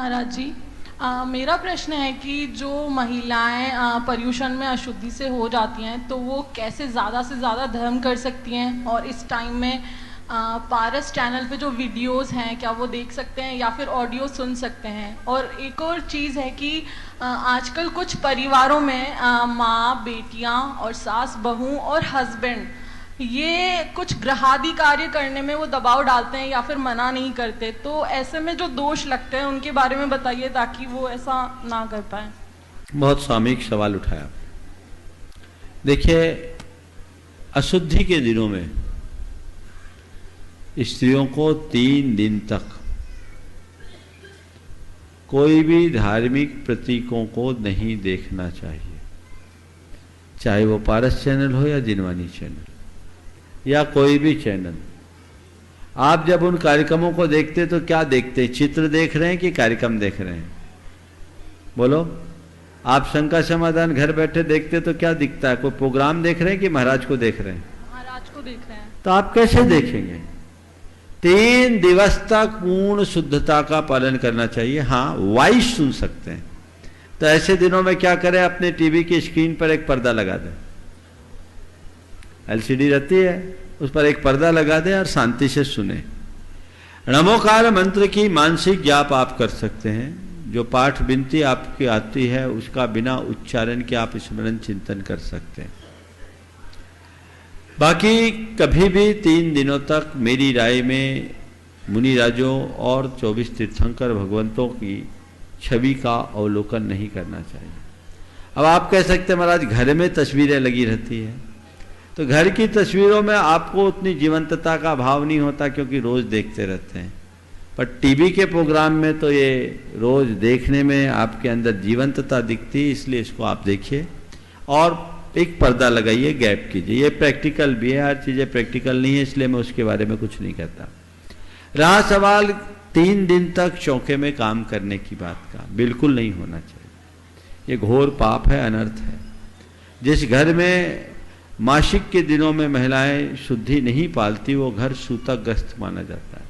महाराज जी। मेरा प्रश्न है कि जो महिलाएं पर्यूषण में अशुद्धि से हो जाती हैं तो वो कैसे ज़्यादा से ज़्यादा धर्म कर सकती हैं, और इस टाइम में पारस चैनल पे जो वीडियोस हैं क्या वो देख सकते हैं या फिर ऑडियो सुन सकते हैं। और एक और चीज़ है कि आजकल कुछ परिवारों में माँ, बेटियाँ और सास, बहू और हस्बैंड ये कुछ ग्रहादि कार्य करने में वो दबाव डालते हैं या फिर मना नहीं करते, तो ऐसे में जो दोष लगते हैं उनके बारे में बताइए ताकि वो ऐसा ना कर पाए। बहुत सामयिक सवाल उठाया। देखिए, अशुद्धि के दिनों में स्त्रियों को 3 दिन तक कोई भी धार्मिक प्रतीकों को नहीं देखना चाहिए, चाहे वो पारस चैनल हो या जिनवानी चैनल या कोई भी चैनल। आप जब उन कार्यक्रमों को देखते तो क्या देखते हैं? चित्र देख रहे हैं कि कार्यक्रम देख रहे हैं? बोलो। आप शंका समाधान घर बैठे देखते तो क्या दिखता है? कोई प्रोग्राम देख रहे हैं कि महाराज को देख रहे हैं? महाराज को देख रहे हैं। तो आप कैसे देखेंगे? 3 दिवस तक पूर्ण शुद्धता का पालन करना चाहिए। हाँ, वॉइस सुन सकते हैं। तो ऐसे दिनों में क्या करें? अपने टीवी की स्क्रीन पर एक पर्दा लगा दें, एलसीडी रहती है, उस पर एक पर्दा लगा दें और शांति से सुने। नमोकार मंत्र की मानसिक जाप आप कर सकते हैं। जो पाठ विनती आपकी आती है उसका बिना उच्चारण के आप स्मरण चिंतन कर सकते हैं। बाकी कभी भी 3 दिनों तक मेरी राय में मुनिराजों और 24 तीर्थंकर भगवंतों की छवि का अवलोकन नहीं करना चाहिए। अब आप कह सकते हैं महाराज घर में तस्वीरें लगी रहती है, तो घर की तस्वीरों में आपको उतनी जीवंतता का भाव नहीं होता क्योंकि रोज देखते रहते हैं। पर टीवी के प्रोग्राम में तो ये रोज देखने में आपके अंदर जीवंतता दिखती है, इसलिए इसको आप देखिए और एक पर्दा लगाइए, गैप कीजिए। ये प्रैक्टिकल भी है, हर चीज़ें प्रैक्टिकल नहीं है, इसलिए मैं उसके बारे में कुछ नहीं कहता। रहा सवाल 3 दिन तक चौके में काम करने की बात का, बिल्कुल नहीं होना चाहिए। ये घोर पाप है, अनर्थ है। जिस घर में मासिक के दिनों में महिलाएं शुद्धि नहीं पालती वो घर सूतकग्रस्त माना जाता है।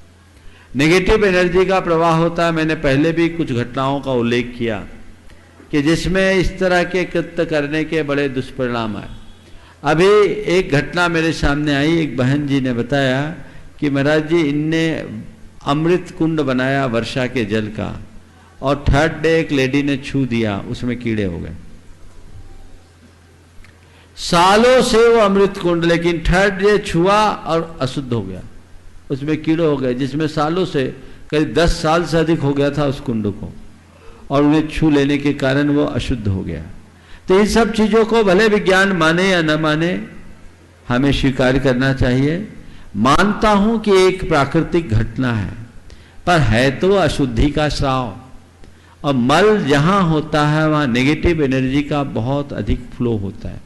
नेगेटिव एनर्जी का प्रवाह होता है। मैंने पहले भी कुछ घटनाओं का उल्लेख किया कि जिसमें इस तरह के कृत्य करने के बड़े दुष्परिणाम आए। अभी एक घटना मेरे सामने आई, एक बहन जी ने बताया कि महाराज जी इनने अमृत कुंड बनाया वर्षा के जल का, और 3rd डे एक लेडी ने छू दिया, उसमें कीड़े हो गए। सालों से वो अमृत कुंड, लेकिन 3rd डे छुआ और अशुद्ध हो गया, उसमें कीड़े हो गए, जिसमें सालों से करीब 10 साल से अधिक हो गया था उस कुंड को, और उन्हें छू लेने के कारण वो अशुद्ध हो गया। तो इन सब चीजों को भले विज्ञान माने या न माने हमें स्वीकार करना चाहिए। मानता हूं कि एक प्राकृतिक घटना है, पर है तो अशुद्धि का श्राव, और मल जहां होता है वहां नेगेटिव एनर्जी का बहुत अधिक फ्लो होता है,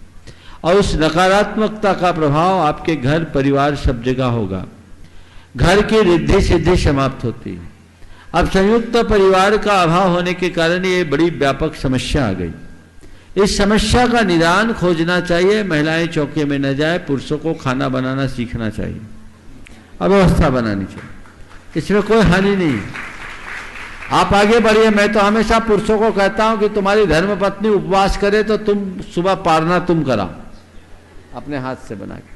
और उस नकारात्मकता का प्रभाव आपके घर परिवार सब जगह होगा। घर की रिद्धि सिद्धि समाप्त होती है। अब संयुक्त परिवार का अभाव होने के कारण ये बड़ी व्यापक समस्या आ गई। इस समस्या का निदान खोजना चाहिए। महिलाएं चौके में न जाए, पुरुषों को खाना बनाना सीखना चाहिए, अव्यवस्था बनानी चाहिए, इसमें कोई हानि नहीं है। आप आगे बढ़िए। मैं तो हमेशा पुरुषों को कहता हूं कि तुम्हारी धर्मपत्नी उपवास करे तो तुम सुबह पारना तुम कराओ अपने हाथ से बना के।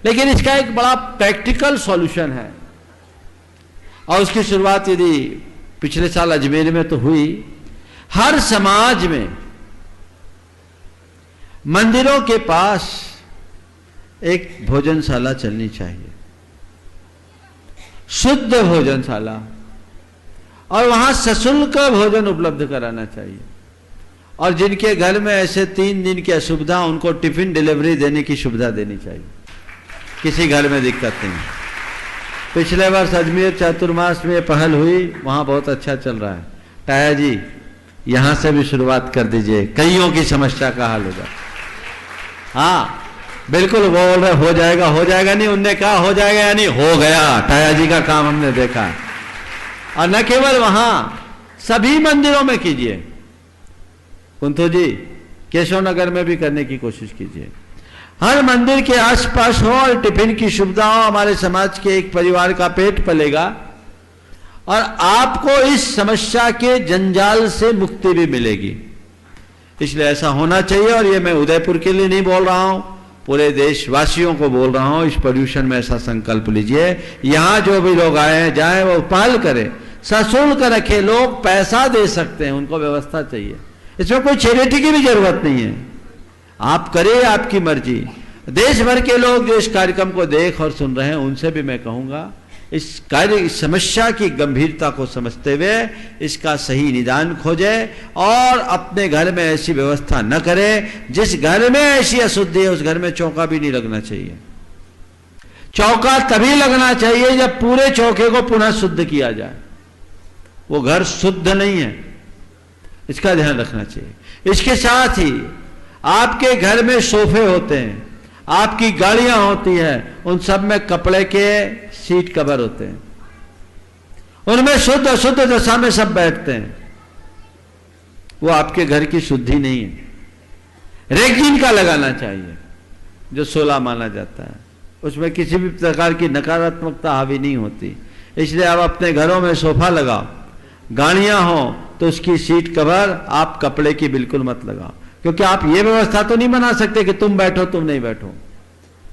लेकिन इसका एक बड़ा प्रैक्टिकल सॉल्यूशन है, और उसकी शुरुआत यदि पिछले साल अजमेर में तो हुई। हर समाज में मंदिरों के पास एक भोजनशाला चलनी चाहिए, शुद्ध भोजनशाला, और वहां सशुल्क भोजन उपलब्ध कराना चाहिए। और जिनके घर में ऐसे 3 दिन की असुविधा, उनको टिफिन डिलीवरी देने की सुविधा देनी चाहिए। किसी घर में दिक्कत नहीं। पिछले वर्ष अजमेर चातुर्मास में पहल हुई, वहां बहुत अच्छा चल रहा है। टाया जी यहां से भी शुरुआत कर दीजिए, कईयों की समस्या का हल होगा। हाँ बिल्कुल, बोल रहे हो जाएगा, हो जाएगा नहीं, उनने कहा हो जाएगा यानी हो गया। टाया जी का काम हमने देखा। और न केवल वहां, सभी मंदिरों में कीजिए। कुंथू जी केशव नगर में भी करने की कोशिश कीजिए। हर मंदिर के आसपास हो और टिफिन की सुविधा हो, हमारे समाज के एक परिवार का पेट पलेगा और आपको इस समस्या के जंजाल से मुक्ति भी मिलेगी। इसलिए ऐसा होना चाहिए। और ये मैं उदयपुर के लिए नहीं बोल रहा हूं, पूरे देशवासियों को बोल रहा हूं, इस पोल्यूशन में ऐसा संकल्प लीजिए। यहां जो भी लोग आए हैं जाए वो पहल करें, सशुल्क रखे, लोग पैसा दे सकते हैं, उनको व्यवस्था चाहिए, इसमें कोई चैरिटी की भी जरूरत नहीं है, आप करें, आपकी मर्जी। देश भर के लोग जो इस कार्यक्रम को देख और सुन रहे हैं उनसे भी मैं कहूंगा इस समस्या की गंभीरता को समझते हुए इसका सही निदान खोजे और अपने घर में ऐसी व्यवस्था न करे। जिस घर में ऐसी अशुद्धि है उस घर में चौका भी नहीं लगना चाहिए। चौका तभी लगना चाहिए जब पूरे चौके को पुनः शुद्ध किया जाए, वो घर शुद्ध नहीं है, इसका ध्यान रखना चाहिए। इसके साथ ही आपके घर में सोफे होते हैं, आपकी गाड़ियां होती हैं, उन सब में कपड़े के सीट कवर होते हैं, उनमें शुद्ध अशुद्ध दशा में सब बैठते हैं, वो आपके घर की शुद्धि नहीं है। रेक्सीन का लगाना चाहिए जो 16 माना जाता है, उसमें किसी भी प्रकार की नकारात्मकता हावी नहीं होती। इसलिए आप अपने घरों में सोफा लगाओ, गाड़ियां हो तो उसकी सीट कवर आप कपड़े की बिल्कुल मत लगाओ, क्योंकि आप ये व्यवस्था तो नहीं बना सकते कि तुम बैठो तुम नहीं बैठो।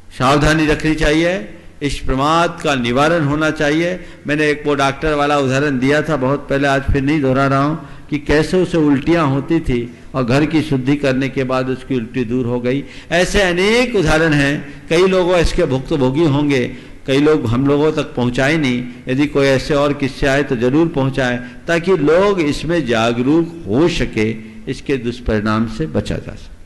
सावधानी रखनी चाहिए, इस प्रमाद का निवारण होना चाहिए। मैंने एक वो डॉक्टर वाला उदाहरण दिया था बहुत पहले, आज फिर नहीं दोहरा रहा हूं कि कैसे उसे उल्टियां होती थी और घर की शुद्धि करने के बाद उसकी उल्टी दूर हो गई। ऐसे अनेक उदाहरण हैं, कई लोग इसके भुक्तभोगी होंगे, कई लोग हम लोगों तक पहुंचाए नहीं। यदि कोई ऐसे और किस्से आए तो जरूर पहुंचाए, ताकि लोग इसमें जागरूक हो सके, इसके दुष्परिणाम से बचा जा सके।